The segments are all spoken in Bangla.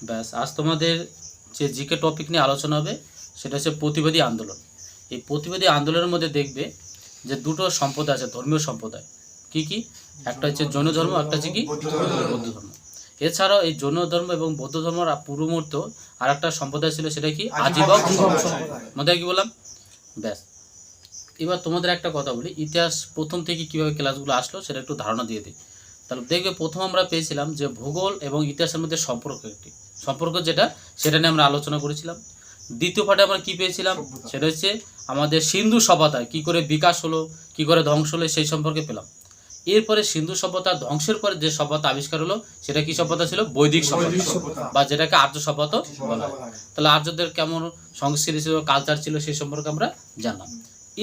ব্যাস, আজ তোমাদের যে জিকে টপিক নিয়ে আলোচনা হবে সেটা হচ্ছে প্রতিবাদী আন্দোলন। এই প্রতিবাদী আন্দোলনের মধ্যে দেখবে যে দুটো সম্প্রদায় আছে, ধর্মীয় সম্প্রদায়। কি কি? একটা হচ্ছে জৈন ধর্ম, একটা হচ্ছে কি বৌদ্ধ ধর্ম। এছাড়াও এই জৈন ধর্ম এবং বৌদ্ধ ধর্মের পূর্ববর্ত আর একটা সম্প্রদায় ছিল, সেটা কি আজীবক সম্প্রদায়। কি বললাম? ব্যাস, এবার তোমাদের একটা কথা বলি, ইতিহাস প্রথম থেকে কীভাবে ক্লাসগুলো আসলো সেটা একটু ধারণা দিয়ে দিই। তাহলে দেখবে প্রথম আমরা পেয়েছিলাম যে ভূগোল এবং ইতিহাসের মধ্যে সম্পর্ক সেটা নিয়ে আমরা আলোচনা করেছিলাম। দ্বিতীয় পার্টে আমরা কি পেয়েছিলাম, সেটা হচ্ছে আমাদের সিন্ধু সভ্যতায় কী করে বিকাশ হলো, কী করে ধ্বংস হলো, সেই সম্পর্কে পেলাম। এরপরে সিন্ধু সভ্যতা ধ্বংসের পরে যে সভ্যতা আবিষ্কার হলো সেটা কি সভ্যতা ছিল? বৈদিক সভ্যতা, বা যেটাকে আর্য সভ্যতা বলা হয়। তাহলে আর্যদের কেমন সংস্কৃতি ছিল, কালচার ছিল, সেই সম্পর্কে আমরা জানলাম।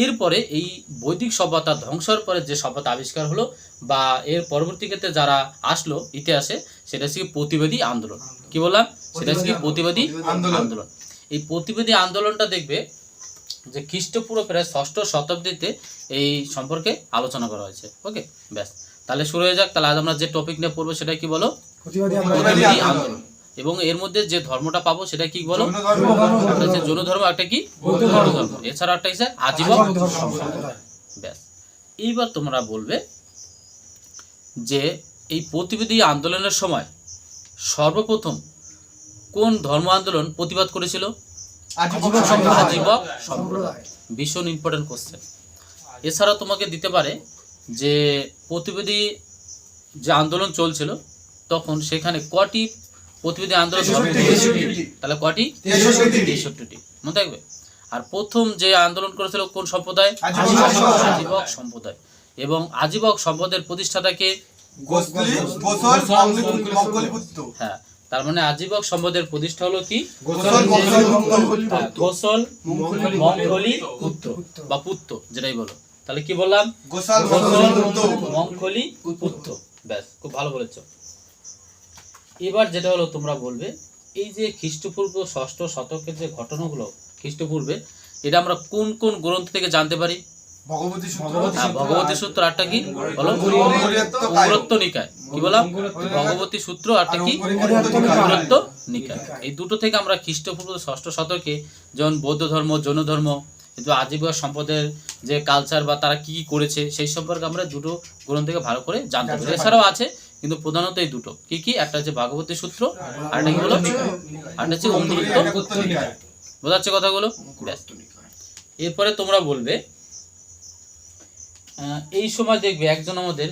এরপরে এই বৈদিক সভ্যতা ধ্বংসের পরে যে সভ্যতা আবিষ্কার হলো বা এর পরবর্তী ক্ষেত্রে যারা আসলো ইতিহাসে, সেটা হচ্ছে প্রতিবাদী আন্দোলন। কি বললাম? সেটা হচ্ছে প্রতিবাদী আন্দোলন। এই প্রতিবাদী আন্দোলনটা দেখবে যে খ্রিস্টপূর্ব প্রায় 6ষ্ঠ শতাব্দীতে এই সম্পর্কে আলোচনা করা হয়েছে। ওকে, ব্যাস, তাহলে শুরু হয়ে যাক। তাহলে আজ আমরা যে টপিক নিয়ে পড়বো সেটা কি বলো? প্রতিবাদী আন্দোলন। এবং এর মধ্যে যে ধর্মটা পাবো সেটা কি বলো? একটা হচ্ছে জৈন ধর্ম, একটা কি বৌদ্ধ ধর্ম, এছাড়া একটা হচ্ছে আজীবক সম্প্রদায়। ব্যাস, এইবার তোমরা বলবে যে এই প্রতিবাদী আন্দোলনের সময় সর্বপ্রথম কোন ধর্ম আন্দোলন প্রতিবাদ করেছিল? আজীবক সম্প্রদায়। ভীষণ ইম্পর্টেন্ট কোশ্চেন। এছাড়া তোমাকে দিতে পারে যে প্রতিবাদী যে আন্দোলন চলছিল তখন সেখানে কটি প্রতিবাদী আন্দোলন? তাহলে কটি? 63টি, মনে থাকবে। আর প্রথম যে আন্দোলন করেছিল কোন সম্প্রদায়? আজীবক সম্প্রদায়। এবং আজীবক সম্প্রদায়ের প্রতিষ্ঠাতাকে? হ্যাঁ, তার মানে আজীবক সম্প্রদায়ের প্রতিষ্ঠা হলো কি? গোসল মঙ্গলি পুত্র বা পুত্র, যেটাই বলো। তাহলে কি বললাম? গোসল মঙ্গলি পুত্র। ব্যাস, খুব ভালো বলেছ। এবার যেটা হলো তোমরা বলবে এই যে খ্রিস্টপূর্ব 6ষ্ঠ শতকের যে ঘটনাগুলো খ্রিস্টপূর্বে, এটা আমরা কোন কোন গ্রন্থ থেকে জানতে পারি? ভগবতী সূত্র, আরটা কি বলো? অঙ্গুরত্ব নিকায়। কি বললাম? ভগবতী সূত্র, আরটা কি অঙ্গুরত্ব নিকায়। এই দুটো থেকে আমরা খ্রিস্টপূর্ব 6ষ্ঠ শতকে যেমন বৌদ্ধ ধর্ম, জৈন ধর্ম, কিন্তু আজীবক সম্প্রদায়ের যে কালচার বা তারা কি কি করেছে সেই সম্পর্কে আমরা দুটো গ্রন্থ থেকে ভালো করে জানতে পারি। এছাড়াও আছে, কিন্তু প্রধানত এই দুটো। কি কি? একটা হচ্ছে ভাগবতী সূত্র, আরটা কি বলো? আরটা হচ্ছে অঙ্গুরত্ব নিকায়। বোঝা যাচ্ছে কথাগুলো? ব্যাস, এরপরে তোমরা বলবে এই সময় দেখবে একজন আমাদের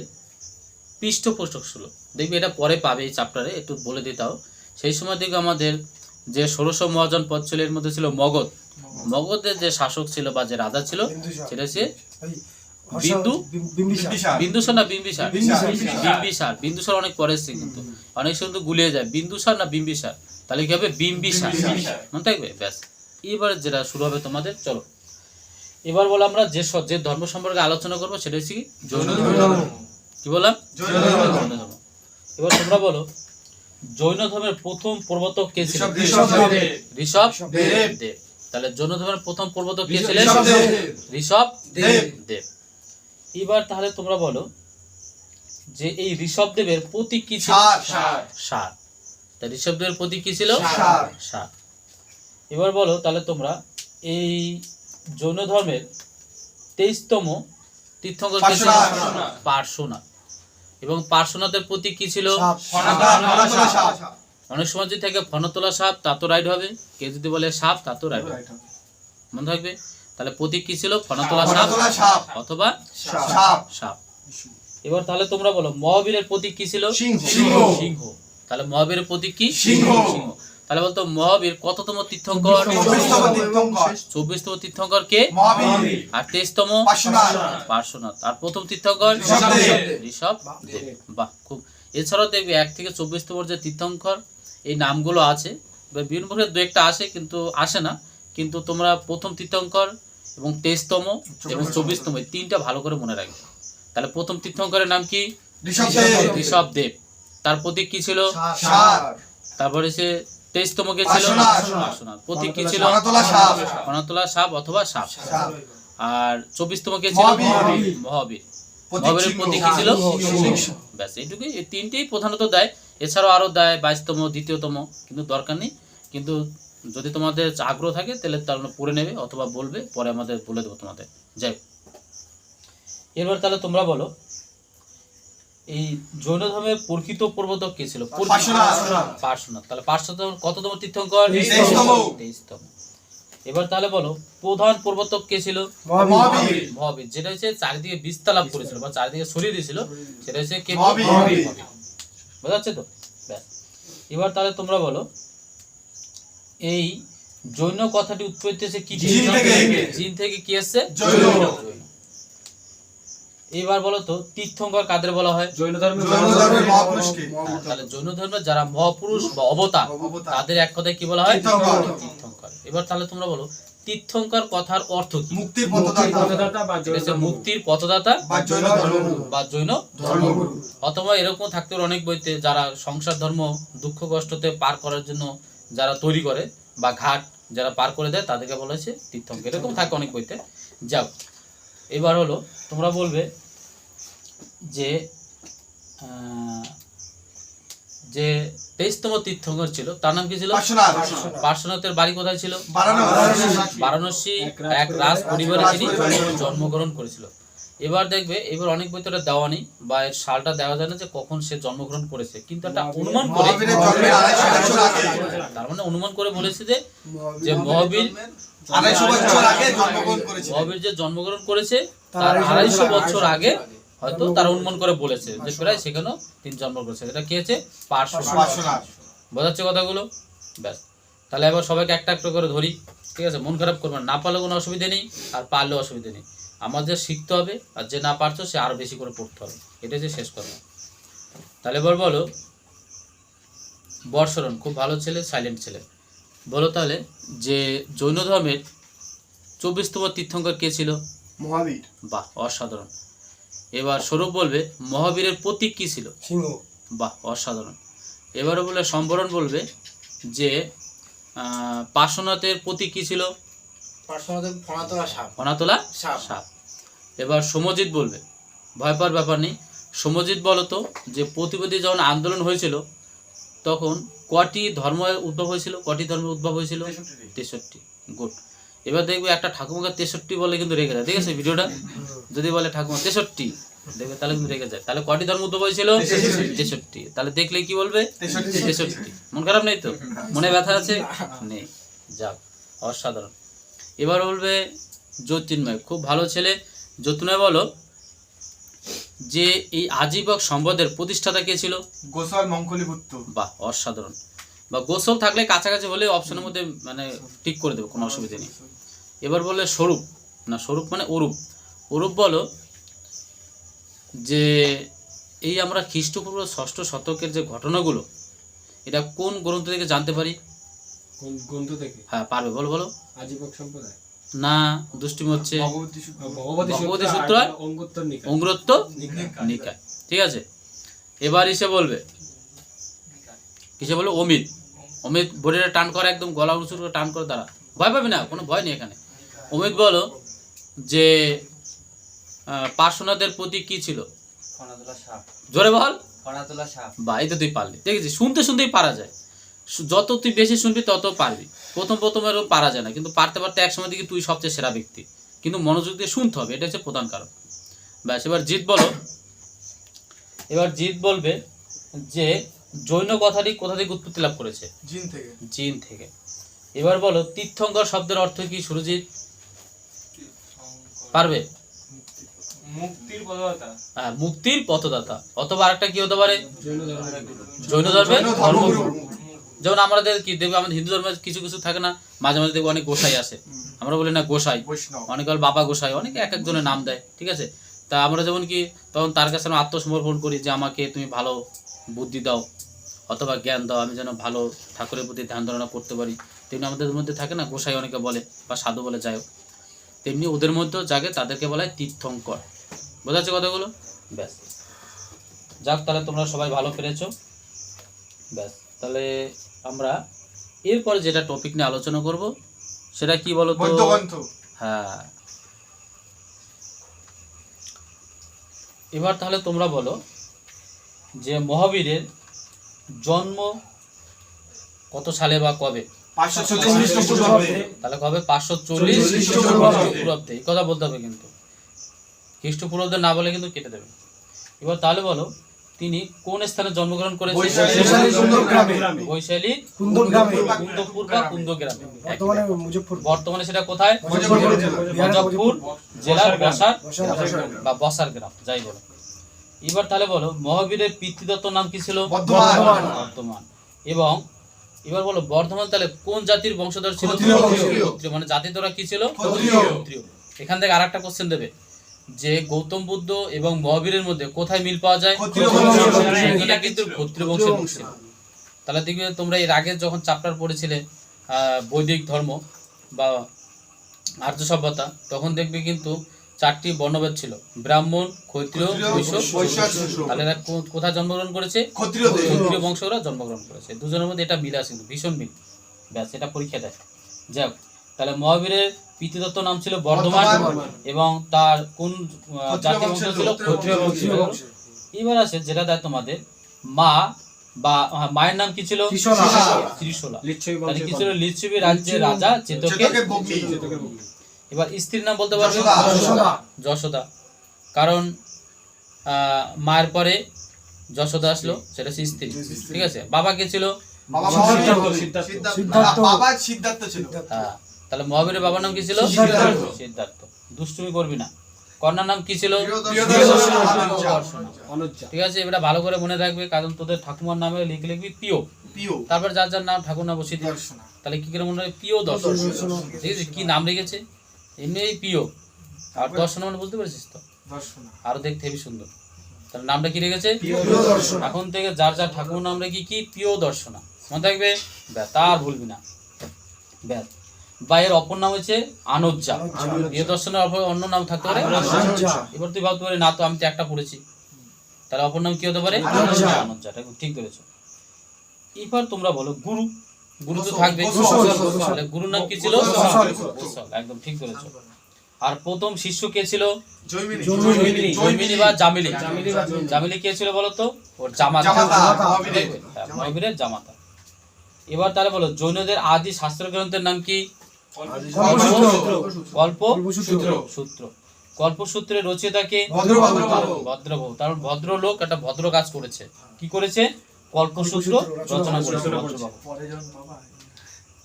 পৃষ্ঠপোষক ছিল, দেখবে এটা পরে পাবে এই চ্যাপ্টারে, একটু বলে দিতাও। সেই সময় দেখবে আমাদের যে 1600 মহাজন পদ ছিল, এর মধ্যে ছিল মগধের যে শাসক ছিল বা যে রাজা ছিল সেটা হচ্ছে বিন্দুসার অনেক পরে এসছে, কিন্তু অনেক সময় কিন্তু গুলিয়ে যায় বিন্দুসার না বিম্বিসার। তাহলে কি হবে? বিম্বিসার, মনে থাকবে। ব্যাস, এবার যেটা শুরু হবে তোমাদের, চলো এবার বলো আমরা যে ধর্ম সম্পর্কে আলোচনা করবো সেটা হচ্ছে কি? জৈন ধর্ম। কি বললাম? জৈন ধর্ম। এবার তোমরা বলো জৈন ধর্মের প্রথম প্রবর্তক কে ছিলেন? ঋষভদেব। তাহলে জৈন ধর্মের প্রথম প্রবর্তক কে ছিলেন? ঋষভদেব। এবার তাহলে তোমরা বলো যে এই ঋষভদেবের প্রতীক কি ছিল? ষাঁড়। তা ঋষভদেবের প্রতীক কি ছিল? ষাঁড়। এবার বলো তাহলে তোমরা এই জৈন ধর্মের 23তম তীর্থঙ্কর কে ছিল? পার্শ্বনাথ। এবং পার্শ্বনাথের প্রতীক কি ছিল? অনেক সময় যদি থাকে ফণতোলা সাপ, তা তো রাইট হবে। কেউ যদি বলে সাপ, তা তো রাইট হবে, মনে থাকবে। তাহলে প্রতীক কি ছিল? ফণতোলা সাপ অথবা সাপ। এবার তাহলে তোমরা বলো মহাবীরের প্রতীক কি ছিল? সিংহ। তাহলে মহাবীরের প্রতীক কি? সিংহ। তাহলে বলতো মহাবীর কততম তীর্থঙ্কর? 24তম তীর্থঙ্কর কে? আর 23তম পার্শ্বনাথ। আর প্রথম তীর্থঙ্কর ঋষভদেব। বাহ, খুব। এছাড়াও দেখবে 1 থেকে 24তম যে তীর্থঙ্কর এই নামগুলো আছে, বিভিন্ন মুখে 2-1টা আসে, কিন্তু আসে না। কিন্তু তোমরা প্রথম তীর্থঙ্কর এবং 23তম এবং 24তম এই 3টা ভালো করে মনে রাখবে। তাহলে প্রথম তীর্থঙ্করের নাম কি? ঋষভদেব। তার প্রতীক কি ছিল? তারপরে সে 23তম কে ছিল? পার্শ্বনাথ। প্রতীক কি ছিল? ফণতোলা সাপ অথবা সাপ। আর 24তম কে ছিল? মহাবীর। মহাবীরের প্রতীক কি ছিল? ব্যাস, এইটুকুই। এই 3টেই প্রধানত দেয়। এছাড়াও আরও দেয় 22তম, দ্বিতীয়তম, কিন্তু দরকার নেই। কিন্তু যদি তোমাদের আগ্রহ থাকে তাহলে তাহলে পড়ে নেবে অথবা বলবে, পরে আমাদের বলে দেবো তোমাদের। যাই হোক, এবার তাহলে তোমরা বলো এই জৈন ধর্মের প্রকৃত প্রবর্তক কে ছিল? পার্শ্বনাথ। তাহলে পার্শ্বনাথ কততম তীর্থঙ্কর? 23তম। এবার তাহলে বলো প্রধান প্রবর্তক কে ছিল? মহাবীর। যেটা হচ্ছে চারিদিকে বিস্তার লাভ করেছিল বা চারিদিকে ছড়িয়ে দিয়েছিল, সেটা হচ্ছে কে? মহাবীর। বোঝা যাচ্ছে তো? ব্যাস। এবার তাহলে তোমরা বলো এই জৈন কথাটি উৎপত্তি হচ্ছে কি? জিন থেকে কি আসছে? জৈন। এবার বলো তো তীর্থঙ্কর কাদের বলা হয়? জৈন ধর্মের মহাপুরুষকে। তাহলে জৈন ধর্মের যারা মহাপুরুষ বা অবতার তাদের এক কথায় কি বলা হয়? তীর্থঙ্কর। এবার তাহলে তোমরা বলো তীর্থঙ্কর কথার অর্থ কি? মুক্তির পথদাতা মুক্তির পথদাতা বা জৈন ধর্মগুরু। অথবা এরকম থাকতে পারে অনেক বইতে, যারা সংসার ধর্ম দুঃখ কষ্টতে পার করার জন্য যারা তৈরি করে বা ঘাট যারা পার করে দেয় তাদেরকে বলা হয়েছে তীর্থঙ্কর। এরকম থাকে অনেক বইতে। যাও, এবার হলো তোমরা বলবে যে যে 23তম তীর্থঙ্কর ছিল তার নাম কি ছিল? পার্শ্বনাথের বাড়ি কোথায় ছিল? বারাণসী। এক রাজ পরিবারে তিনি জন্মগ্রহণ করেছিল। এবার দেখবে এবার অনেক বইতে দেওয়া নেই বা এর সালটা দেওয়া যায় না যে কখন সে জন্মগ্রহণ করেছে, কিন্তু একটা অনুমান করে, তার মানে অনুমান করে বলেছে যে মহাবীর 250 বছর আগে জন্মগ্রহণ করেছে। মহাবীর যে জন্মগ্রহণ করেছে তার 250 বছর আগে হয়তো তারা অনুমান করে বলেছে যে প্রায় সেখানেও তিনি জন্ম করেছে। এটা কি আছে? পার্শ্বনাথ। বোঝাচ্ছে কথাগুলো? ব্যাস। তাহলে এবার সবাইকে একটা একটা করে ধরি, ঠিক আছে? মন খারাপ করবেন না, পারলে কোনো অসুবিধা নেই, আর পারলেও অসুবিধা নেই। আমাদের শিখতে হবে, আর যে না পারছো সে আরো বেশি করে পড়তে হবে, এটা যে শেষ কথা। তাহলে এবার বলো বর্ষরণ খুব ভালো ছেলে, সাইলেন্ট ছেলে, বলো তাহলে যে জৈন ধর্মের 24তম তীর্থঙ্কর কে ছিল? মহাবীর। বাহ, অসাধারণ। এবার স্বরূপ বলবে মহাবীরের প্রতীক কি ছিল? সিংহ। বাহ, অসাধারণ। এবারে বলে সম্বরণ বলবে যে পার্শ্বনাথের প্রতীক কি ছিল? পার্শ্বনাথের ফণাতলা সাপ। ফণাতলা সাপ। এবার সমজিৎ বলবে, ভয় পাওয়ার ব্যাপার নেই, সমজিৎ বলো তো যে প্রতিবাদী যখন আন্দোলন হয়েছিল তখন কটি ধর্মের উদ্ভব হয়েছিল? কটি ধর্মের উদ্ভব হয়েছিল? 63। গুড। এবার দেখবে একটা ঠাকুমাকে 63 বলে কিন্তু রেগে যায়, ঠিক আছে? ভিডিওটা যদি বলে ঠাকুমা 63 দেখবে তাহলে কিন্তু রেগে যায়। তাহলে কটি ধর্ম উদ্ভব হয়েছিল? 63। তাহলে দেখলে কি বলবে? 63। মন খারাপ নেই তো? মনে ব্যথা আছে? নেই। যাক, অসাধারণ। এবার বলবে জ্যোতির্ময়, খুব ভালো ছেলে। জ্যোতির্ময় বলো যে এই আজীবক সম্পদের প্রতিষ্ঠাতা কে ছিল? গোসাল মঙ্গলীপুত্র। বাহ, অসাধারণ। বা গোসল থাকলে কাছাকাছি হলে অপশনের মধ্যে মানে ঠিক করে দেবো, কোনো অসুবিধা নেই। এবার বললে স্বরূপ, না স্বরূপ মানে অরূপ। অরূপ বলো যে এই আমরা খ্রিস্টপূর্ব 6ষ্ঠ শতকের যে ঘটনাগুলো এটা কোন গ্রন্থ থেকে জানতে পারি? কোন গ্রন্থ থেকে? হ্যাঁ, পারবে, বলো বলো। আজীবক সম্প্রদায় না, দুষ্টিম হচ্ছে ভগবতী সূত্র, অঙ্গুত্তর নিকায়, ঠিক আছে? এবার এসে বলবে কিসে বলবো? অমিত। অমিত বডিটা টান করে, একদম গলা উঁচু করে টান করে দাঁড়া, ভয় পাবে না, কোনো ভয় নেই এখানে। অমিত বলো যে পার্শ্বনাথের প্রতীক কি ছিল? জোরে বল। বা এই তো তুই পারলি, দেখেছি শুনতে শুনতেই পারা যায়। যত তুই বেশি শুনবি তত পারবি। প্রথম এরকম পারা যায় না, কিন্তু পারতে পারতে এক সময় দিকে তুই সবচেয়ে সেরা ব্যক্তি। কিন্তু মনোযোগ দিয়ে শুনতে হবে, এটা হচ্ছে প্রধান কারণ। ব্যাস। এবার জিৎ বলো। এবার জিৎ বলবে যে জৈন কথাটি কোথা থেকে উৎপত্তি লাভ করেছে? জিন থেকে। এবার বলো তীর্থঙ্কর শব্দের অর্থ কি? সুরজিৎ পারবে? মুক্তির পথদাতা। অথবা আরেকটা কি হতে পারে? জৈন ধর্মের ধর্মগুরু। যেমন আমাদের কি দেখবে, আমাদের হিন্দু ধর্মের কিছু কিছু থাকে না, মাঝে মাঝে দেখবে অনেক গোসাই আসে, আমরা বলি না গোসাই, অনেক বাবা গোসাই, অনেকে এক একজনের নাম দেয়, ঠিক আছে? তা আমরা যেমন কি তখন তার কাছে আমরা আত্মসমর্পণ করি যে আমাকে তুমি ভালো বুদ্ধি দাও অথবা জ্ঞান দাও, আমি যেন ভালো ঠাকুরের প্রতি ধ্যান ধারণা করতে পারি। তেমনি আমাদের মধ্যে থাকে না গোসাই অনেকে বলে বা সাধু বলে, যাই হোক, তেমনি ওদের মধ্যেও জাগে, তাদেরকে বলা হয় তীর্থঙ্কর। বোঝা যাচ্ছে কথাগুলো? ব্যাস। যাক, তাহলে তোমরা সবাই ভালো পেরেছো। ব্যাস, তাহলে আমরা এরপরে যেটা টপিক নিয়ে আলোচনা করব সেটা কি বলো তো? হ্যাঁ, এবার তাহলে তোমরা বলো যে মহাবীরের জন্ম কত সালে বা কবে? 540 খ্রিস্টপূর্বাব্দে। তাহলে কবে? 540 খ্রিস্টপূর্বাব্দে। এই কথা বলতে হবে কিন্তু, খ্রিস্টপূর্বাব্দে না বলে কিন্তু কেটে দেবে। এবার তাহলে বলো তিনি কোন স্থানে জন্মগ্রহণ করেছেন? বৈশালী কুন্দপুর বা কুন্দগ্রামে। বর্তমানে সেটা কোথায়? মুজফ্ফরপুর জেলার বা বসার গ্রাম, যাই বলো। এবার তাহলে বলো মহাবীরের পিতৃদত্ত নাম কি ছিল? বর্ধমান। এবং এবার বলো বর্ধমান তাহলে কোন জাতির বংশধর ছিল? ক্ষত্রিয়। মানে জাতি তোরা কি ছিল? ক্ষত্রিয়। এখান থেকে আরেকটা কোশ্চেন দেবে যে গৌতম বুদ্ধ এবং মহাবীরের মধ্যে কোথায় মিল পাওয়া যায়? সেখানে কিন্তু ক্ষত্রিয় বংশের লোক ছিল। তাহলে দেখবে তোমরা এর আগে যখন চ্যাপ্টার পড়েছিলে বৈদিক ধর্ম বা আর্য সভ্যতা, তখন দেখবে কিন্তু 4টি বর্ণভেদ ছিল, ব্রাহ্মণ, ক্ষত্রিয়, বৈশ্য। তাহলে এরা কোথায় জন্মগ্রহণ করেছে? ক্ষত্রিয় বংশ ওরা জন্মগ্রহণ করেছে। দুজনের মধ্যে এটা মিল আছে কিন্তু, ভীষণ মিল। ব্যাস, এটা পরীক্ষা দেয়। যাই হোক, তাহলে মহাবীরের পিতৃদত্ত নাম ছিল বর্ধমান এবং তার কোন জাতীয় বংশ ছিল? ক্ষত্রিয় বংশ। এবার আছে যেটা দেয় তোমাদের মা বা মায়ের নাম কি ছিল? ত্রিশলা। তাহলে কি ছিল? লিচ্ছবি রাজ্যের রাজা চেতকের ভগ্নী। এবার স্ত্রীর নাম বলতে পারবে? যশোদা। কারণ মায়ের পরে যশোদা আসলো, সেটা হচ্ছে স্ত্রী। ঠিক আছে। বাবা কে ছিল? সিদ্ধার্থ ছিল। হ্যাঁ, তাহলে মহাবীরের বাবার নাম কি ছিল? সিদ্ধার্থ। দুষ্টুমি করবি না। কন্যার নাম কি ছিল? ঠিক আছে, এটা ভালো করে মনে রাখবে, কারণ তোদের ঠাকুমার নামে লিখবি পিও। তারপর যার যার নাম ঠাকুর নাম বসিয়ে দিবি। তাহলে কি করে মনে রাখবে? পিও দর্শন। ঠিক আছে, কি নাম রেখেছে? এমনি পিও। আর দর্শন মানে বুঝতে পেরেছিস তো? আরো দেখতে হেবি সুন্দর। তাহলে নামটা কি রেখেছে? এখন থেকে যার যার ঠাকুর নাম রেখে কি পিও দর্শনা মনে থাকবে। ব্যাস, তার ভুলবি না। ব্যাস। বা এর অপর নাম হচ্ছে আনোজ্জা। প্রিয় দর্শনের অন্য নাম থাকতে পারে। এবার তুই ভাবতে পারি না তো, আমি তো একটা পড়েছি, তাহলে অপর নাম কি হতে পারে? আনোজ্জা। ঠিক বলেছো। এবার তোমরা বলো গুরু। গুরু তো থাকবে। তাহলে গুরুর নাম কি ছিল? একদম ঠিক বলেছো। আর প্রথম শিষ্য কে ছিল? জৈমিনী বা জামিলী। জামিলী কে ছিল বলো তো? ওর জামাতা, মহাবীরের জামাতা। এবার তাহলে বলো জৈনদের আদি শাস্ত্র গ্রন্থের নাম কি? কল্পসূত্র। কল্পসূত্রের রচয়িতা কে? ভদ্রবাহু। তার ভদ্রলোক একটা ভদ্র কাজ করেছে। কি করেছে? কল্পসূত্র রচনা করেছে ভদ্রবাহু।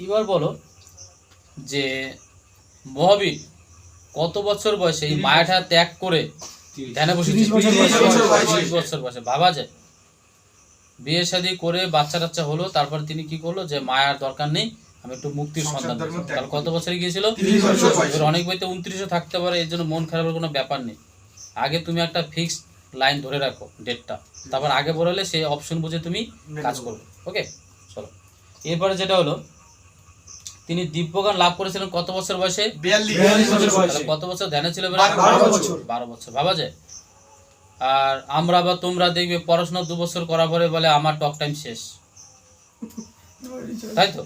এবার বলো যে মহাবীর কত বছর বয়সে এই মায়াটা ত্যাগ করে ধ্যানে বসেছে? 30 বছর বয়সে। ভাবা যায়। বিয়ে শাদী করে বাচ্চা টাচ্চা হলো, তারপর তিনি কি করলো যে মায়ার দরকার নেই, আমি একটু মুক্তির সন্ধান পেলাম। তাহলে কত বছরে গিয়েছিল? 30 বছর। অনেক বইতে 29ও থাকতে পারে, এই জন্য মন খারাপের কোনো ব্যাপার নেই। আগে তুমি একটা ফিক্সড লাইন ধরে রাখো, ডেটটা, তারপর আগে বললে সেই অপশন বুঝে তুমি কাজ করবে। ওকে, চলো। এরপরে যেটা হলো তিনি দিব্যজ্ঞান লাভ করেছিলেন কত বছর বয়সে? 42 বছর বয়সে। কত বছর ধ্যানে ছিল? 12 বছর। ভাবা যায়। আর আমরা বা তোমরা দেখবে পড়াশোনা 2 বছর করার পরে বলে আমার টক টাইম শেষ, তাই তো?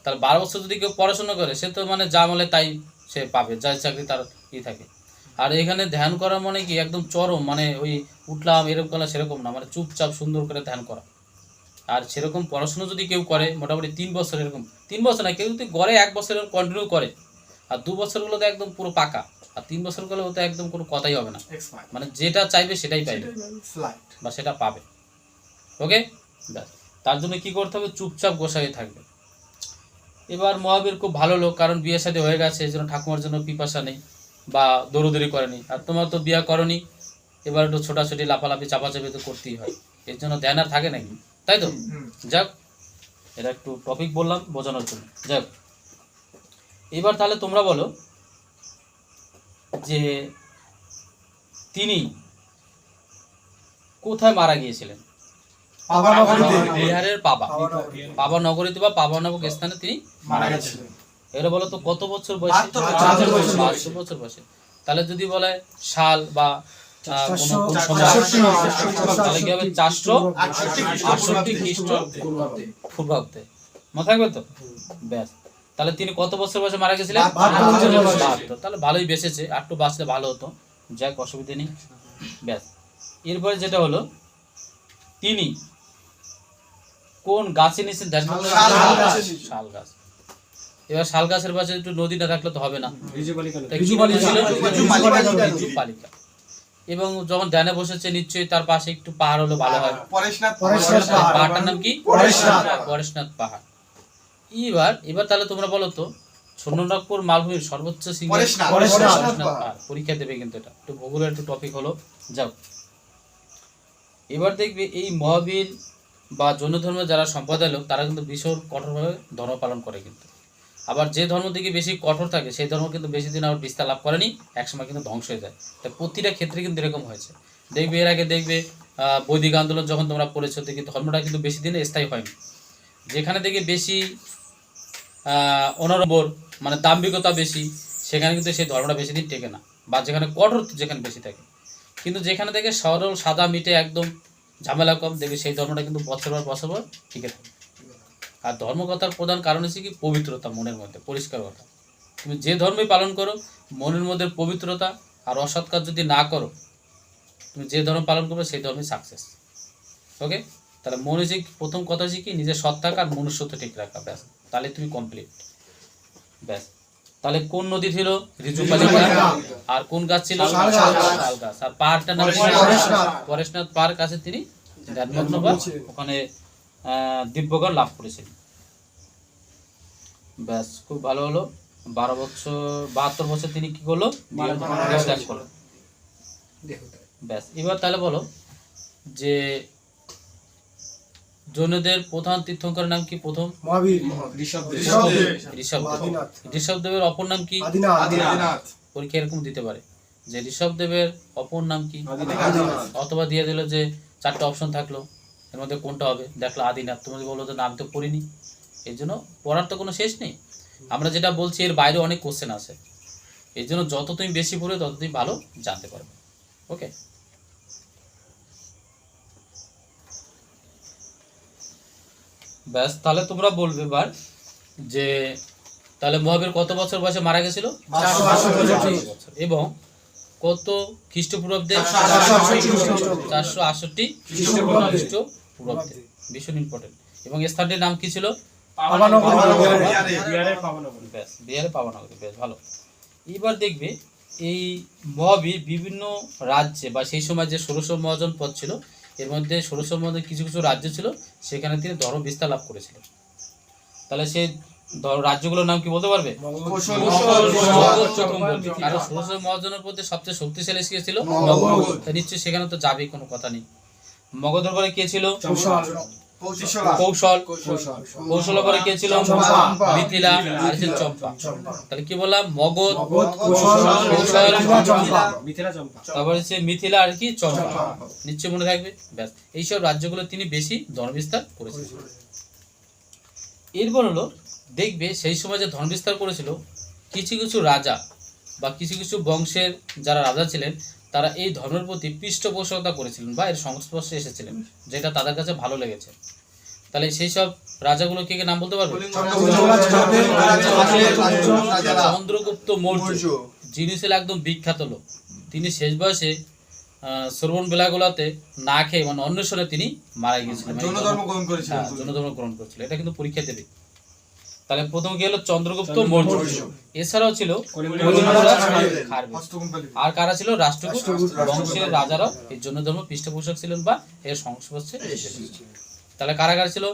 তাহলে 12 বছর যদি কেউ পড়াশোনা করে, সে তো মানে যা বলে তাই সে পাবে, যা চাকরি তার থাকে। আর এখানে ধ্যান করা মানে কি একদম চরম, মানে ওই উঠলাম এরকম করা সেরকম না, মানে চুপচাপ সুন্দর করে ধ্যান করা। আর সেরকম পড়াশোনা যদি কেউ করে মোটামুটি 3 বছর, এরকম 3 বছর না, কেউ যদি করে 1 বছর এরকম কন্টিনিউ করে, আর 2 বছরগুলো তো একদম পুরো পাকা, আর 3 বছরগুলো তো একদম কোনো কথাই হবে না, মানে যেটা চাইবে সেটাই পাইবে বা সেটা পাবে। ওকে, তার জন্য কি করতে হবে? চুপচাপ গোসাই থাকবে। এবার মহাবীর খুব ভালো লোক, কারণ বিয়ের সাথে হয়ে গেছে, এই জন্য ঠাকুমার জন্য পিপাসা নেই বা দৌড়দৌড়ি করেনি। আর তোমার তো বিয়ে করনি, এবার একটু ছোটাছুটি লাফালাফি চাপাচাপি তো করতেই হয়, এর জন্য ধ্যান আর থাকে নাকি, তাই তো? যাক, এটা একটু টপিক বললাম বোঝানোর জন্য। যাক, এবার তাহলে তোমরা বলো যে তিনি কোথায় মারা গিয়েছিলেন? বিহারের পাবা নগরীতে বা পাবা নামক স্থানে তিনি মারা গেছিলেন। এরা বলো তো কত বছর বয়সে? 72 বছর বয়সে। তাহলে যদি বলে সাল বা কোন সময়, তাহলে কি হবে? 468 খ্রিস্টপূর্বাব্দে। মনে থাকবে তো? ব্যাস। তাহলে তিনি কত বছর বয়সে মারা গেছিলেন? 72। তাহলে ভালোই বেঁচেছে, একটু বাঁচলে ভালো হতো, যাক অসুবিধা নেই। ব্যাস। এরপরে যেটা হলো তিনি কোন গাছে নিচে ধ্যান করবে? শাল গাছের নিচে। শাল গাছ। এবার শাল গাছের পাশে একটু নদী না থাকলে তো হবে না। তাই কি ঋজুপালিকা। ছিল? ঋজুপালিকা। ঋজুপালিকা। এবং যখন ধ্যানে বসেছে নিশ্চয়ই তার পাশে একটু পাহাড় হলো ভালো হয়। পরেশনাথ পরেশনাথ পাহাড়। পাহাড়টার নাম কি? পরেশনাথ। পরেশনাথ পাহাড়। এবার তাহলে তোমরা বলো তো সোনারপুর মালভূমির সর্বোচ্চ শৃঙ্গ পরেশনাথ। পরেশনাথ পাহাড়। পরীক্ষা দেবে কিন্তু এটা একটু ভূগোলের একটু টপিক হলো। যাও এবার দেখবে এই মহাবীর বা জৈন ধর্মের যারা সম্প্রদায় লোক তারা কিন্তু ভীষণ কঠোরভাবে ধর্ম পালন করে কিন্তু। আবার যে ধর্ম থেকে বেশি কঠোর থাকে সেই ধর্ম কিন্তু বেশি দিন আবার বিস্তার লাভ করেনি, একসময় কিন্তু ধ্বংস হয়ে যায়। তাই প্রতিটা ক্ষেত্রে কিন্তু এরকম হয়েছে। দেখবে এর আগে দেখবে বৈদিক আন্দোলন যখন তোমরা পড়েছো দেখি ধর্মটা কিন্তু বেশি দিনে স্থায়ী হয়নি। যেখানে থেকে বেশি অনড়ম্বর মানে দাম্ভিকতা বেশি সেখানে কিন্তু সেই ধর্মটা বেশি দিন টেকে না, বা যেখানে কঠোর যেখানে বেশি থাকে। কিন্তু যেখানে থেকে সরল সাদা মিটে একদম ঝামেলা কম দেখবে সেই ধর্মটা কিন্তু বছর পর বছর পর টিকে থাকে। আর ধর্মকথার প্রধান কারণ হচ্ছে কি পবিত্রতা, মনের মধ্যে পরিষ্কারতা। তুমি যে ধর্মই পালন করো মনের মধ্যে পবিত্রতা আর অসৎ কাজ যদি না করো, তুমি যে ধর্ম পালন করবে সেই ধর্মই সাকসেস। ওকে, তাহলে মনে যে প্রথম কথা হচ্ছে কি নিজের সৎ থাকা আর মনুষ্যত্ব ঠিক রাখা, ব্যাস তাহলে তুমি কমপ্লিট। ব্যাস তাহলে কোন নদী ছিল? ঋজুপালিকা। আর কোন গাছ ছিল? শাল গাছ। শাল গাছ। আর পাহাড়টার নাম কি? পরেশনাথ। পরেশনাথ পাহাড় কাছে তিনি ধ্যানমগ্ন বা ওখানে দিব্যজ্ঞান লাভ করেছিলেন। ব্যাস খুব ভালো হলো। 72 বছর তিনি কি করলো? দেহ ত্যাগ করলো। ব্যাস এবার তাহলে বলো যে জৈনদের প্রধান তীর্থঙ্করের নাম কি? প্রথম মহাবীর। ঋষভদেব। ঋষভদেব। আদিনাথ। ঋষভদেবের অপর নাম কি? আদিনাথ। আদিনাথ। পরীক্ষা এরকম দিতে পারে যে ঋষভদেবের অপর নাম কি, আদিনাথ। অথবা দিয়ে দিল যে 4টা অপশন থাকলো এর মধ্যে কোনটা হবে, দেখলো আদিনাথ। তুমি বলো তো নাম তো পড়িনি, এই জন্য পড়ার তো কোনো শেষ নেই। আমরা যেটা বলছি এর বাইরে অনেক কোশ্চেন আছে, এই জন্য যত তুমি বেশি পড়বে তত তুমি ভালো জানতে পারবে। ওকে, ব্যাস তাহলে তোমরা বলবে এবার যে তাহলে মহাবীর কত বছর বয়সে মারা গেছিল? 468 বছর। এবং কত খ্রিস্টপূর্বাব্দে? 468 খ্রিস্টপূর্বাব্দে। ভীষণ ইম্পর্টেন্ট। এবং স্থানটির নাম কি ছিল? পাবানগর। ব্যাস বিহারে পাবানগরী। বেশ ভালো। এবার দেখবে এই মহাবীর বিভিন্ন রাজ্যে বা সেই সময় যে 1600 মহাজন পদ ছিল এর মধ্যে 1600 মধ্যে কিছু কিছু রাজ্য ছিল সেখানে তিনি ধর্ম বিস্তার লাভ করেছিলেন। তাহলে সেই রাজ্যগুলোর নাম কি বলতে পারবে? কৌশল। আর 1600 মহাজনের মধ্যে সবচেয়ে শক্তিশালী কে ছিল? মগধ। তা নিশ্চয়ই সেখানে তো যাবেই, কোনো কথা নেই। মগধের পরে কে ছিল? কৌশিশলা। কৌশল। কৌশল। কৌশলের পরে কে ছিল? চম্পা। মিথিলা। আর ছিল চম্পা। চম্পা। তাহলে কি বললাম? মগধ, মগধ, কৌশল, কৌশল, চম্পা। তারপরে হচ্ছে মিথিলা আর কি চম্পা। নিশ্চয় মনে থাকবে। ব্যাস এইসব রাজ্যগুলো তিনি বেশি ধর্মবিস্তার করেছিলেন। এরপর হলো দেখবে সেই সময় যে ধর্মবিস্তার করেছিল কিছু কিছু রাজা বা কিছু কিছু বংশের যারা রাজা ছিলেন তারা এই ধর্মের প্রতি পৃষ্ঠপোষকতা করেছিলেন বা এর সংস্পর্শে এসেছিলেন, যেটা তাদের কাছে ভালো লেগেছে। তাহলে সেই সব রাজাগুলো কে কে নাম বলতে পারবে? চন্দ্রগুপ্ত মৌর্য, যিনি ছিলেন একদম বিখ্যাত লোক। তিনি শেষ বয়সে শ্রবণ বেলাগুলাতে না খেয়ে মানে অন্বেষণে তিনি মারা গিয়েছিলেন। জৈন ধর্ম গ্রহণ করেছিলেন। হ্যাঁ, জৈন ধর্ম গ্রহণ করেছিল। এটা কিন্তু পরীক্ষা দেবে। তাহলে প্রথম কি হলো? চন্দ্রগুপ্ত মৌর্য। এছাড়াও ছিল কলিঙ্গরাজ খারবেল। আর কারা ছিল? রাষ্ট্রকূট বংশের রাজারা এই জৈন ধর্ম পৃষ্ঠপোষক ছিলেন বা এর সংস্পর্শে এসেছিলেন। তাহলে কারা কারা ছিল?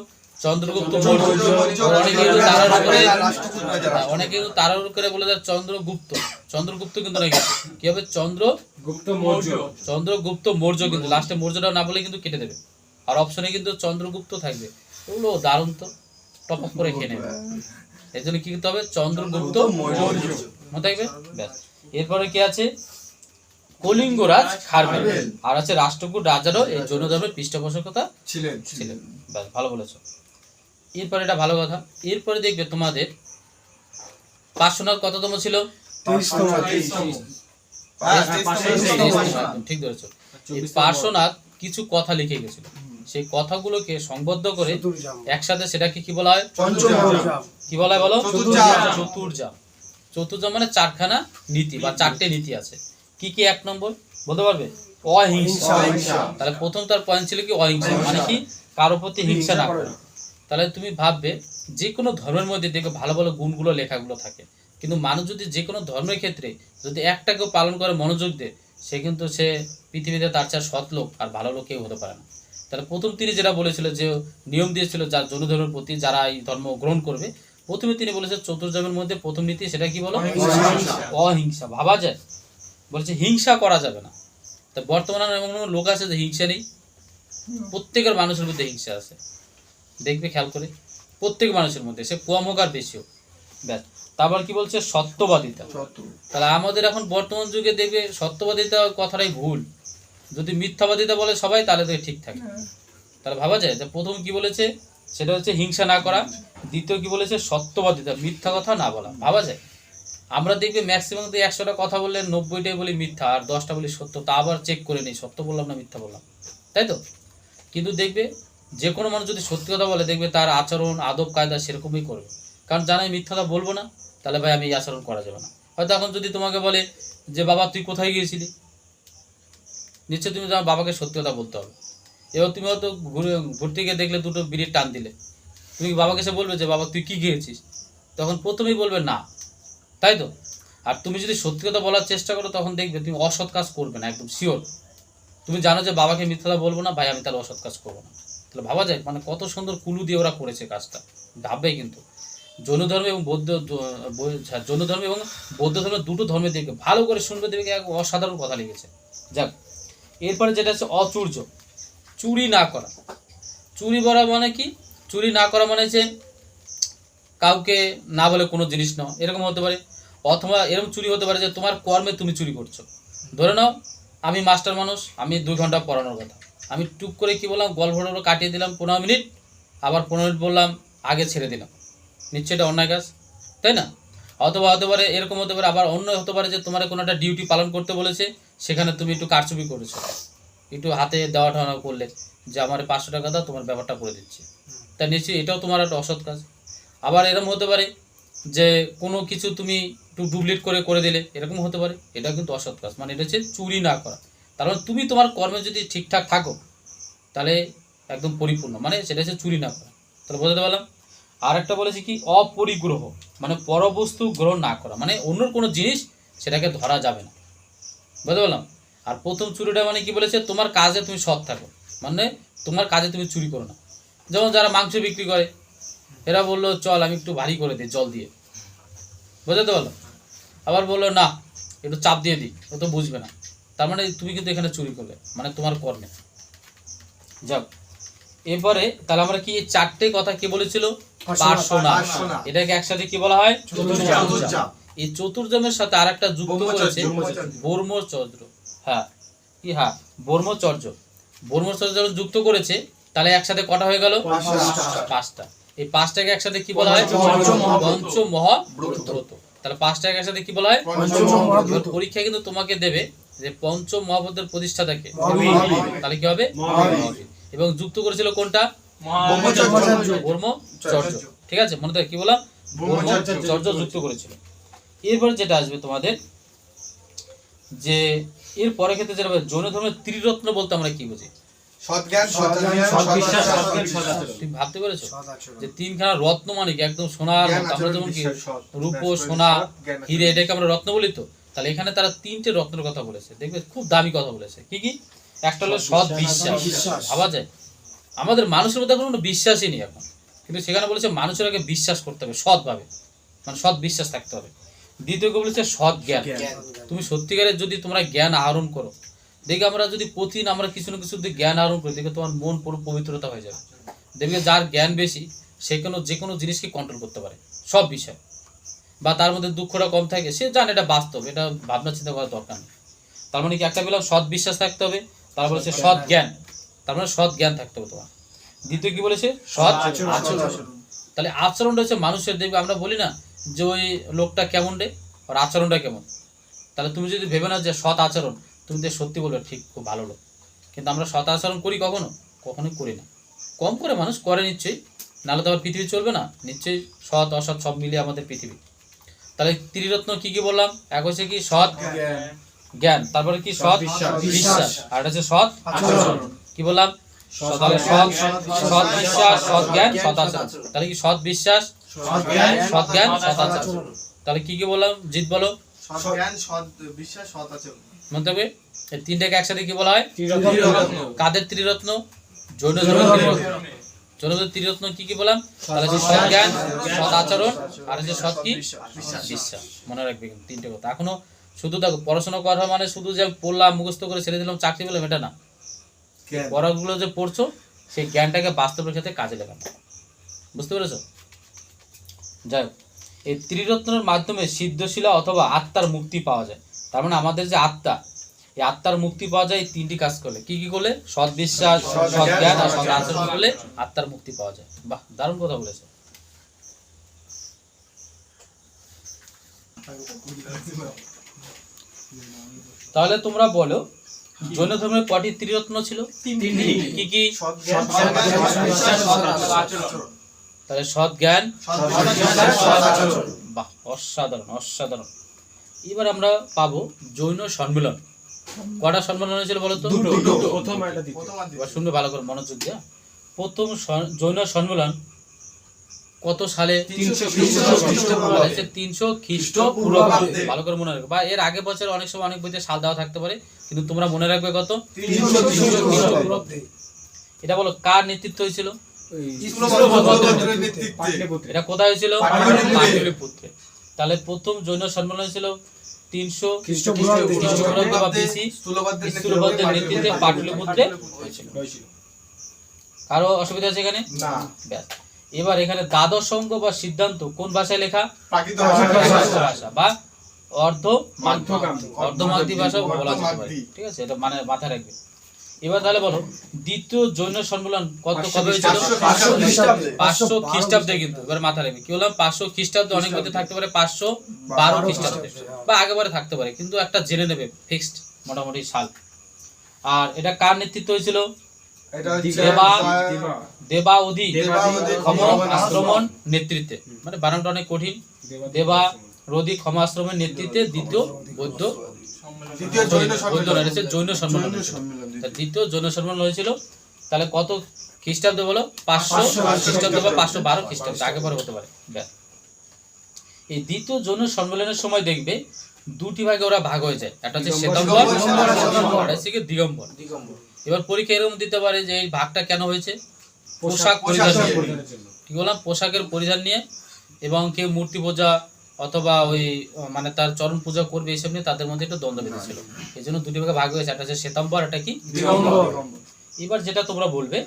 চন্দ্রগুপ্ত মৌর্য। অনেকে কিন্তু তাড়াহুড়ো করে বলে দেয় চন্দ্রগুপ্ত। চন্দ্রগুপ্ত কিন্তু নাকি কি হবে? চন্দ্রগুপ্ত মৌর্য, কিন্তু লাস্টে মৌর্যটা না বলে কিন্তু কেটে দেবে। আর অপশনে কিন্তু চন্দ্রগুপ্ত থাকবে। ওগুলো দারুণ তো, টপ আপ করে খেয়ে নেবে। এর জন্য কি করতে হবে? চন্দ্রগুপ্ত মৌর্য মনে থাকবে। ব্যাস এরপরে কি আছে? কলিঙ্গরাজ খারবেল। আর আছে রাষ্ট্রকূট রাজারও এই জৈন ধর্মের পৃষ্ঠপোষকতা ছিলেন। ব্যাস ভালো বলেছো। এরপরে এটা ভালো কথা। এরপরে দেখবে তোমাদের পার্শ্বনাথ কততম ছিল? 23তম। একদম ঠিক ধরেছো। এই পার্শ্বনাথ কিছু কথা লিখে গেছিল, সেই কথাগুলোকে সংবদ্ধ করে চতুর্জাম। একসাথে সেটাকে কি বলা হয়? পঞ্চমজাম। কি বলা হয় বলো? চতুর্জাম। চতুর্জাম। চতুর্জাম মানে 4খানা নীতি বা 4টে নীতি আছে। কি কি? 1 নম্বর বলতে পারবে? অহিংসা। অহিংসা। তাহলে প্রথম তার পয়েন্ট ছিল কি? অহিংসা মানে কি? কারো প্রতি হিংসা না করা। তাহলে তুমি ভাববে যে কোনো ধর্মের মধ্যে দেখবে ভালো ভালো গুণগুলো লেখাগুলো থাকে, কিন্তু মানুষ যদি যে কোনো ধর্মের ক্ষেত্রে যদি একটাকেও পালন করে মনোযোগ দেয়, সে পৃথিবীতে তার চেয়ে সৎ লোক আর ভালো লোক কেউ হতে পারে না। তাহলে প্রথম তিনি যেটা বলেছিল যে নিয়ম দিয়েছিল যার যৌন ধর্মের প্রতি যারা এই ধর্ম গ্রহণ করবে, প্রথমে তিনি বলেছে চতুর্জমের মধ্যে প্রথম নীতি সেটা কি বলো? অহিংসা। ভাবা যায়, বলছে হিংসা করা যাবে না। তা বর্তমানে এমন কোনো লোক আছে যে হিংসা নেই? প্রত্যেকের মানুষের মধ্যে হিংসা আছে, দেখবে খেয়াল করে, প্রত্যেক মানুষের মধ্যে, সে কম হোক আর বেশি হোক। ব্যাস। তারপর কি বলছে? সত্যবাদিতা। তাহলে আমাদের এখন বর্তমান যুগে দেখবে সত্যবাদিতা কথাটাই ভুল। যদি মিথ্যাবাদিতা বলে সবাই তাহলে তো ঠিক থাকে। তাহলে ভাবা যায় যে প্রথম কি বলেছে সেটা হচ্ছে হিংসা না করা, দ্বিতীয় কি বলেছে? সত্যবাদিতা, মিথ্যা কথা না বলা। ভাবা যায় আমরা দেখবে ম্যাক্সিমাম তো 100টা কথা বললে 90টাই বলি মিথ্যা আর 10টা বলি সত্য, তা আবার চেক করে নেই সত্য বললাম না মিথ্যা বললাম, তাই তো? কিন্তু দেখবে যে কোনো মানুষ যদি সত্যি কথা বলে দেখবে তার আচরণ আদব কায়দা সেরকমই করবে, কারণ জানাই মিথ্যাটা বলবো না, তাহলে ভাই আমি এই আচরণ করা যাবে না। হয়তো এখন যদি তোমাকে বলে যে বাবা তুই কোথায় গিয়েছিলি, নিশ্চয় তুমি তোমার বাবাকে সত্যি কথা বলতে হবে। এবার তুমি হয়তো ঘুরতে গিয়ে দেখলে দুটো বিড়ির টান দিলে, তুমি বাবাকে এসে বলবে যে বাবা তুই কি খেয়েছিস, তখন প্রথমেই বলবে না, তাই তো? আর তুমি যদি সত্যি কথা বলার চেষ্টা করো তখন দেখবে তুমি অসৎ কাজ করবে না, একদম শিওর। তুমি জানো যে বাবাকে মিথ্যাটা বলবো না, ভাই আমি তাহলে অসৎ কাজ করবো না। তাহলে ভাবা যায় মানে কত সুন্দর কুলু দিয়ে ওরা করেছে কাজটা, ভাববে। কিন্তু জৈন ধর্ম এবং জৈন ধর্ম এবং বৌদ্ধ ধর্মের দুটো ধর্মে দেখবে ভালো করে শুনবে, দেখবে এক অসাধারণ কথা লিখেছে। যাক, এরপরে যেটা হচ্ছে অচুর্য, চুরি না করা। চুরি করা মানে কি? চুরি না করা মানে হচ্ছে কাউকে না বলে কোনো জিনিস নাও, এরকম হতে পারে। অথবা এরকম চুরি হতে পারে যে তোমার কর্মে তুমি চুরি করছো। ধরে নাও আমি মাস্টার মানুষ, আমি 2 ঘন্টা পড়ানোর কথা, আমি টুক করে কি বললাম গল্প কাটিয়ে দিলাম 15 মিনিট, আবার 15 মিনিট বললাম আগে ছেড়ে দিলাম, নিশ্চয়ই এটা অন্যায় কাজ, তাই না? অথবা হতে পারে এরকম হতে পারে, আবার অন্য হতে পারে যে তোমার কোনো একটা ডিউটি পালন করতে বলেছে, সেখানে তুমি একটু কারচুপি করেছো, একটু হাতে দেওয়া ঠাওয়া করলে যে আমার 500 টাকা দাও তোমার ব্যাপারটা করে দিচ্ছি, তা নিশ্চয়ই এটাও তোমার একটা অসৎ কাজ। আবার এরকম হতে পারে যে কোনো কিছু তুমি একটু ডুপ্লিকেট করে দিলে, এরকম হতে পারে, এটা কিন্তু অসৎ কাজ। মানে এটা হচ্ছে চুরি না করা। তার মানে তুমি তোমার কর্মে যদি ঠিকঠাক থাকো তাহলে একদম পরিপূর্ণ, মানে সেটা হচ্ছে চুরি না করা। তাহলে বোঝাতে পারলাম। আর একটা বলেছি কি? অপরিগ্রহ, মানে পরবস্তু গ্রহণ না করা, মানে অন্যর কোনো জিনিস সেটাকে ধরা যাবে না, বুঝতে পারলাম। আর প্রথম চুরিটা মানে কি বলেছে? তোমার কাজে তুমি সৎ থাকো, মানে তোমার কাজে তুমি চুরি করো না। যেমন যারা মাংস বিক্রি করে, এরা বললো চল আমি একটু ভারী করে দিই জল দিয়ে, বুঝতে পারলো। আবার বললো না একটু চাপ দিয়ে দিই, ও তো বুঝবে না। তার মানে তুমি কিন্তু এখানে চুরি করলে, মানে তোমার কর্মে। যাক, এরপরে তাহলে আমরা কি এই 4টে কথা কি বলেছিল? পার্শ্বনাথ। এটাকে একসাথে কি বলা হয়? চতুর্জাপ। এই চতুর্জমের সাথে আর একটা যুক্ত করেছে ব্রহ্মচর্য। হ্যাঁ কি? হ্যাঁ, ব্রহ্মচর্য। ব্রহ্মচর্য যখন যুক্ত করেছে তাহলে একসাথে কটা হয়ে গেল? 5টা। এই 5টাকে একসাথে কি বলা হয়? পঞ্চমহাব্রত। তাহলে 5টাকে একসাথে কি বলা হয়? পরীক্ষা কিন্তু তোমাকে দেবে যে পঞ্চম মহাব্রতের প্রতিষ্ঠাতাকে, তাহলে কি হবে? মহাবীর। এবং যুক্ত করেছিল কোনটা? ব্রহ্মচর্য। ঠিক আছে, মনে থাকে কি বললাম? ব্রহ্মচর্য যুক্ত করেছিল। এরপরে যেটা আসবে তোমাদের যে এর পরে ক্ষেত্রে যেটা জৈন ধর্মের ত্রিরত্ন বলতে আমরা কি বুঝি? সৎজ্ঞান, তুমি ভাবতে পেরেছো যে 3খানা রত্ন মানে কি? একদম সোনার মতো। আমরা যেমন কি রূপ সোনা হিরে এটাকে আমরা রত্ন বলি, তো তাহলে এখানে তারা 3টে রত্নের কথা বলেছে, দেখবে খুব দামি কথা বলেছে। কি কি? একটা হলো সৎ বিশ্বাস। ভাবা যায় আমাদের মানুষের মধ্যে কোনো বিশ্বাসই নেই এখন, কিন্তু সেখানে বলেছে মানুষের আগে বিশ্বাস করতে হবে সৎভাবে, মানে সৎ বিশ্বাস থাকতে হবে। দ্বিতীয় বলেছে সৎ জ্ঞান। তুমি সত্যিকারের যদি তোমরা জ্ঞান আহরণ করো, দেখে আমরা যদি প্রতিদিন আমরা কিছু না কিছু যদি জ্ঞান আহরণ করি, দেখে তোমার মন পুরো পবিত্রতা হয়ে যাবে। দেখবে যার জ্ঞান বেশি সে যে কোনো জিনিসকে কন্ট্রোল করতে পারে, সব বিষয়। বা তার মধ্যে দুঃখটা কম থাকে, সে জানে এটা বাস্তব, এটা ভাবনা চিন্তা করার দরকার নেই। তার মানে কি? একটা বললাম সৎ বিশ্বাস থাকতে হবে, তারপর হচ্ছে সৎ জ্ঞান, তার মানে সৎ জ্ঞান থাকতে হবে তোমার। দ্বিতীয় কি বলেছে? সৎ আচরণ। তাহলে আচরণটা হচ্ছে মানুষের, দেখবে আমরা বলি না যে ওই লোকটা কেমন রে, ওর আচরণটা কেমন। তাহলে তুমি যদি ভেবে না যে সৎ আচরণ, তুমি তো সত্যি বলবে ঠিক খুব ভালো লোক, কিন্তু আমরা সৎ আচরণ করি কখনোই করি না। কম করে মানুষ করে নিশ্চয়ই, নাহলে তো আবার পৃথিবী চলবে না। নিশ্চয়ই সৎ অসৎ সব মিলিয়ে আমাদের পৃথিবী। তাহলে ত্রিরত্ন কি কি বললাম? এক হচ্ছে কি? সৎ জ্ঞান, তারপরে কি? সৎ বিশ্বাস, আর এটা হচ্ছে সৎ আচরণ। কি বললাম? তাহলে সৎ সৎ বিশ্বাস, সৎ জ্ঞান, সৎ আচরণ। তাহলে কি সৎ বিশ্বাস, সৎ জ্ঞান, সৎ আচরণ। তাহলে কি কি বললাম? জিত বলো। সৎ জ্ঞান, সৎ বিশ্বাস, সৎ আচরণ। মনে থাকবে এই তিনটাকে একসাথে কি বলা হয়? ত্রিরত্ন। কাদের ত্রিরত্ন? জৈন ধর্মের ত্রিরত্ন। জৈন ধর্মের ত্রিরত্ন কি কি বললাম? তাহলে হচ্ছে সৎ জ্ঞান, সৎ আচরণ, আর হচ্ছে সৎ কি? বিশ্বাস। মনে রাখবে কিন্তু তিনটে কথা। এখনো শুধু দেখো পড়াশোনা করা মানে শুধু যে পড়লাম মুখস্থ করে ছেড়ে দিলাম চাকরি পেলাম এটা না। পড়াগুলো যে পড়ছো সেই জ্ঞানটাকে বাস্তবের ক্ষেত্রে কাজে লাগানো। বুঝতে পেরেছো? যাই হোক, এই ত্রিরত্নের মাধ্যমে সিদ্ধশিলা অথবা আত্মার মুক্তি পাওয়া যায়। তার মানে আমাদের যে আত্মা, এই আত্মার মুক্তি পাওয়া যায় এই তিনটি কাজ করলে। কি কি করলে? সৎ বিশ্বাস, সৎ জ্ঞান আর সৎ আচরণ করলে আত্মার মুক্তি পাওয়া যায়। বাহ, দারুণ কথা বলেছে। তাহলে তোমরা বলো জৈন ধর্মের কটি ত্রিরত্ন ছিল? কি কি? সৎ জ্ঞান, সৎ বিশ্বাস, সৎ আচরণ। তাহলে সৎ জ্ঞান, সৎ বিশ্বাস, সৎ আচরণ। বাহ, অসাধারণ অসাধারণ। এবার আমরা পাবো জৈন সম্মেলন। কটা সম্মেলন হয়েছিল বলো তো? প্রথম আর দ্বিতীয়। প্রথম আর এবার শুনবে ভালো করে মনোযোগ দিয়ে। প্রথম জৈন সম্মেলন কত সালে? 300 300 খ্রিস্টপূর্বাব্দে। ভালো করে মনে রাখবে, বা এর আগে বছর অনেক সময় অনেক বইতে সাল দেওয়া থাকতে পারে, কিন্তু তোমরা মনে রাখবে কত? 300 খ্রিস্টপূর্বাব্দে। এটা বলো কার নেতৃত্ব হয়েছিল? স্থূলভদ্রের নেতৃত্বে। পাটলিপুত্রে। এটা কোথায় হয়েছিল? পাটলিপুত্রে। পাটলিপুত্রে। তাহলে প্রথম জৈন সম্মেলন হয়েছিল 300 খ্রিস্টপূর্বাব্দে বা BC স্থূলভদ্রের স্থূলভদ্রের নেতৃত্বে পাটলিপুত্রে হয়েছিল। হয়েছিল। কারো অসুবিধা আছে এখানে? না, ব্যাস। এবার এখানে দ্বাদশ অঙ্গ বা সিদ্ধান্ত কোন ভাষায় লেখা? প্রাকৃত প্রাকৃত ভাষা বা মধ্যকামী। অর্ধমাগধী ভাষা বলা যেতে পারে। অর্ধমাগধী। ঠিক আছে, এটা মানে মাথায় রাখবে। এবার তাহলে বলো দ্বিতীয় জৈন সম্মেলন কবে হয়েছিল? 500 খ্রিস্টাব্দে। 500 খ্রিস্টাব্দে। কিন্তু এবার মাথায় রাখবে কি বললাম? 500 খ্রিস্টাব্দে। অনেক বইতে থাকতে পারে 512 খ্রিস্টাব্দে বা আগেবারে থাকতে পারে, কিন্তু একটা জেনে নেবে ফিক্সড মোটামুটি সাল। আর এটা কার নেতৃত্ব হয়েছিল? এটা হচ্ছে দেবাউদি দেবাউদি ক্ষম ক্ষম আশ্রমণ নেতৃত্বে। মানে বানানটা অনেক কঠিন। দেবারোধি ক্ষম আশ্রমের নেতৃত্বে দ্বিতীয় বৌদ্ধ দ্বিতীয় জৈন বৌদ্ধ সম্মেলন। না, এটা হচ্ছে জৈন সম্মেলন জৈন হয়েছিল। সম্মেলন। তা দ্বিতীয় জৈন সম্মেলন হয়েছিল তাহলে কত খ্রিস্টাব্দে বলো? 500 খ্রিস্টাব্দে বা 512 খ্রিস্টাব্দে, আগে পরে হতে পারে। ব্যাস। এই দ্বিতীয় জৈন সম্মেলনের সময় দেখবে দুটি ভাগে ওরা ভাগ হয়ে যায়। একটা হচ্ছে শ্বেতাম্বর, আর হচ্ছে কি দিগম্বর। এবার পরীক্ষা এরকম দিতে পারে যে এই ভাগটা কেন হয়েছে? পোশাক পরিধান নিয়ে। পরিধানের জন্য। কি বললাম? পোশাকের পরিধান নিয়ে, এবং কেউ মূর্তি পূজা অথবা ওই মানে তার চরণ পূজা করবে এইসব নিয়ে তাদের মধ্যে একটা দ্বন্দ্ব বেঁধেছিল। এই জন্য দুটি ভাগে ভাগ হয়েছে, একটা হচ্ছে শ্বেতাম্বর, একটা কি দিগম্বর। এবার যেটা তোমরা বলবে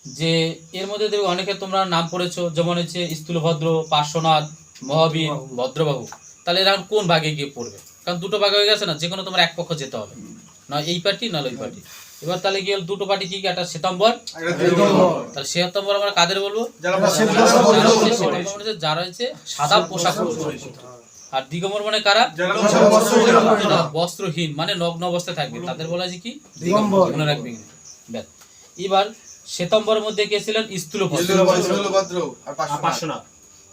যে এর মধ্যে দেখবে অনেকে তোমরা নাম পড়েছো, যেমন হচ্ছে স্থূলভদ্র, পার্শ্বনাথ, মহাবীর, ভদ্রবাহু। তাহলে এরা এখন কোন ভাগে গিয়ে পড়বে? কারণ দুটো ভাগে হয়ে গেছে না, যে কোনো তোমার এক পক্ষ যেতে হবে, না এই পার্টি না ওই পার্টি। এবার তাহলে গিয়ে দুটো পার্টি কি কি? একটা শ্বেতাম্বর, তাহলে শ্বেতাম্বর আমরা কাদের বলবো? যারা যারা হচ্ছে শ্বেতাম্বর মানে যারা হচ্ছে সাদা পোশাক পরেছে। আর দিগম্বর মানে কারা? যারা বস্ত্রহীন মানে নগ্ন অবস্থায় থাকবে তাদের বলা যায় কি? দিগম্বর। মনে রাখবে কিন্তু। ব্যাস। এবার শ্বেতাম্বরের মধ্যে কে ছিলেন? স্থূলভদ্র। স্থূলভদ্র আর পার্শ্বনাথ।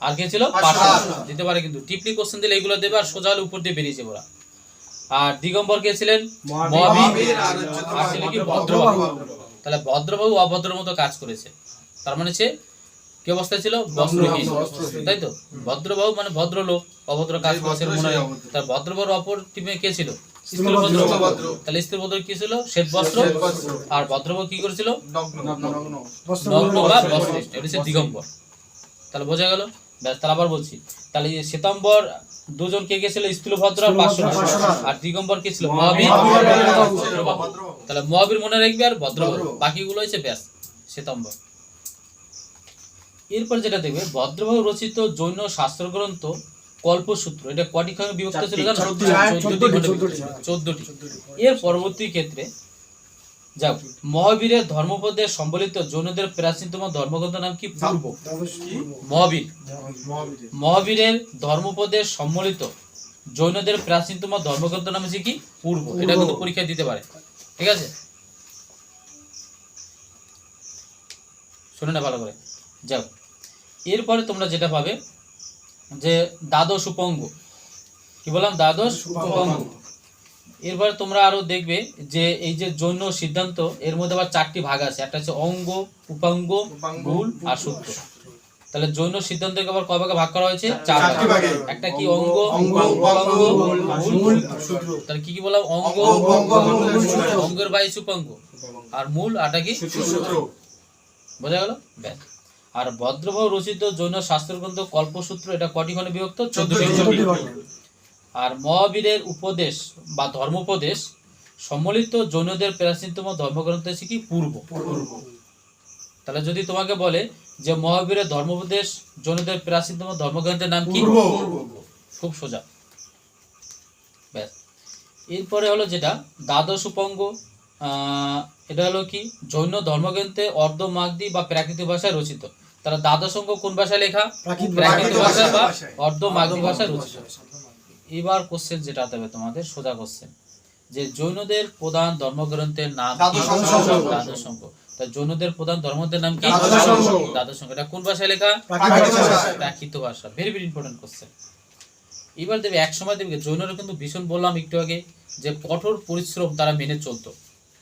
আর কে ছিল? পার্শ্বনাথ। দিতে পারে কিন্তু, টিপলি কোশ্চেন দিলে এগুলো দেবে আর সোজা হলে উপর দিয়ে বেরিয়েছে ওরা। আর দিগম্বর কে ছিলেন? মহাবীর। মহাবীর আর হচ্ছে আর ছিল কি? ভদ্রবাহু। তাহলে ভদ্রবাহু অভদ্রের মতো কাজ করেছে, তার মানে সে কি অবস্থায় ছিল? বস্ত্রহীন, তাই তো? ভদ্রবাহু মানে ভদ্রলোক, অভদ্র কাজ করেছে মনে হয়। তার ভদ্রবাহুর অপর টিমে কে ছিল? স্থূলভদ্র। তাহলে স্থূলভদ্র কি ছিল? শ্বেত বস্ত্র। আর ভদ্রবাহু কি করেছিল? নগ্ন বা বস্ত্রহীন। এটা হচ্ছে দিগম্বর। তাহলে বোঝা গেল? ব্যাস। তাহলে আবার বলছি, তাহলে এই শ্বেতাম্বর দুজন কে ছিল? স্থূলভদ্র আর পার্শ্বনাথ। আর দিগম্বর কে ছিল? মহাবীর, ভদ্রবাহু। তাহলে মহাবীর মনে রাখবে আর ভদ্রবাহু, বাকিগুলো হচ্ছে ব্যাস শ্বেতাম্বর। এরপর যেটা দেখবে ভদ্রবাহু রচিত জৈন শাস্ত্র গ্রন্থ কল্পসূত্র, এটা কটি খণ্ডে বিভক্ত ছিল জানো? 14টি। এর পরবর্তী ক্ষেত্রে যাও মহাবীরের ধর্মপদের সম্বলিত জৈনদের প্রাচীনতম ধর্মগ্রন্থ নাম কি? পূর্ব। মহাবীর। মহাবীরের ধর্মপদের সম্বলিত জৈনদের প্রাচীনতম ধর্মগ্রন্থ নাম হচ্ছে কি? পূর্ব। এটা কিন্তু পরীক্ষায় দিতে পারে, ঠিক আছে? শুনে না ভালো করে। যাও এরপরে তোমরা যেটা পাবে যে দ্বাদশ উপঙ্গ। কি বললাম? দ্বাদশ উপঙ্গ। এরপরে তোমরা আরো দেখবে যে এই যে জৈন সিদ্ধান্ত এর মধ্যে আবার 4টি ভাগ আছে। একটা হচ্ছে অঙ্গ, উপাঙ্গ, মূল আর সূত্র। তাহলে জৈন সিদ্ধান্তকে আবার কয় ভাগে ভাগ করা হয়েছে? 4 চারটি ভাগে। ভাগে। একটা কি অঙ্গ, অঙ্গ, উপাঙ্গ, উপাঙ্গ, মূল। সূত্র। তাহলে কি কি বললাম? অঙ্গ, উপাঙ্গ, মূল, সূত্র। অঙ্গের বাইশ উপাঙ্গ আর মূল আটা কি? সূত্র। বোঝা গেল? ব্যাস। আর ভদ্রবাহু রচিত জৈন শাস্ত্রগ্রন্থ কল্পসূত্র, এটা কটি খণ্ডে বিভক্ত? 14টি খণ্ডে। আর মহাবীরের উপদেশ বা ধর্মোপদেশ সম্মিলিত জৈনদের প্রাচীনতম ধর্মগ্রন্থ হচ্ছে কি? পূর্ব। তাহলে যদি তোমাকে বলে যে মহাবীরের ধর্মোপদেশ জৈনদের প্রাচীনতম ধর্মগ্রন্থের নাম কি? খুব সোজা। ব্যাস। এরপরে হলো যেটা দ্বাদশ উপাঙ্গ, এটা হলো কি? জৈন ধর্মগ্রন্থে অর্ধ মাগধী বা প্রাকৃতিক ভাষায় রচিত। তাহলে দ্বাদশ অঙ্গ কোন ভাষায় লেখা? প্রাকৃতিক ভাষায় বা অর্ধ মাগধী ভাষায় রচিত। এবার কোশ্চেন যেটা হবে তোমাদের, সোজা কোশ্চেন, যে জৈনদের প্রধান ধর্মগ্রন্থের নাম কি? দ্বাদশ অঙ্গ। দ্বাদশ অঙ্গ। তা জৈনদের প্রধান ধর্মগ্রন্থের নাম কি? দ্বাদশ অঙ্গ। দ্বাদশ অঙ্গ। এটা কোন ভাষায় লেখা? প্রাকৃতিক ভাষায়। প্রাকৃত ভাষা। Very very important question. এবার দেবে এক সময় দেবে জৈনরা কিন্তু ভীষণ, বললাম একটু আগে, যে কঠোর পরিশ্রম তারা মেনে চলতো,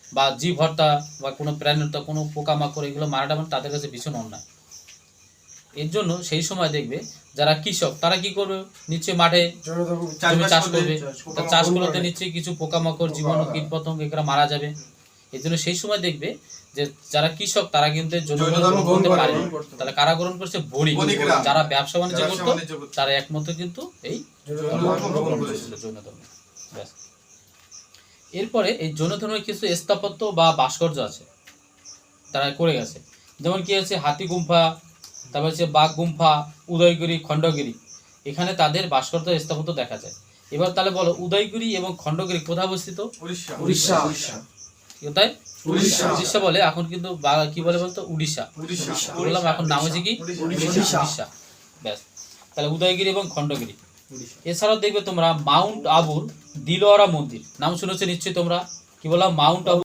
বা জীব হত্যা বা কোনো প্রাণী হত্যা, কোনো পোকামাকড় এগুলো মারাটা মানে তাদের কাছে ভীষণ অন্যায়। এর জন্য সেই সময় দেখবে যারা কৃষক তারা কি করবে? নিচে মাঠে জমি চাষ করবে। তা চাষ করতে নিশ্চয়ই কিছু পোকামাকড়, জীবাণু, কীটপতঙ্গ এগুলো মারা যাবে। এই জন্য সেই সময় দেখবে যে যারা কৃষক তারা কিন্তু জৈন জৈন ধর্ম ধর্ম গ্রহণ করতে গ্রহণ পারেনি। করতে তাহলে কারা গ্রহণ করছে? বণিক। বণিকরা। যারা ব্যবসা বাণিজ্য ব্যবসা করতো বাণিজ্য করতো। তারা একমাত্র কিন্তু এই জৈন ধর্ম গ্রহণ করেছিল। জৈন ধর্ম। ব্যাস। এরপরে এই জৈন ধর্মের কিছু স্থাপত্য বা ভাস্কর্য আছে তারা করে গেছে। যেমন কি আছে? হাতি গুম্ফা, তারপর হচ্ছে বাঘ গুম্ফা, উদয়গিরি, খণ্ডগিরি। এখানে তাদের ভাস্কর্য স্থাপত্য দেখা যায়। এবার তাহলে বলো, উদয়গিরি এবং খণ্ডগিরি কোথায় অবস্থিত? উড়িষ্যা। কোথায়? উড়িষ্যা। উড়িষ্যা বলে। এখন কিন্তু কি বলে বলতো? উড়িষ্যা। বললাম এখন নাম হচ্ছে কি? উড়িষ্যা। ব্যাস। তাহলে উদয়গিরি এবং খণ্ডগিরি। এছাড়াও দেখবে তোমরা মাউন্ট আবুর দিলওয়ারা মন্দির, নাম শুনেছো নিশ্চয়ই তোমরা। কি বললাম? মাউন্ট আবু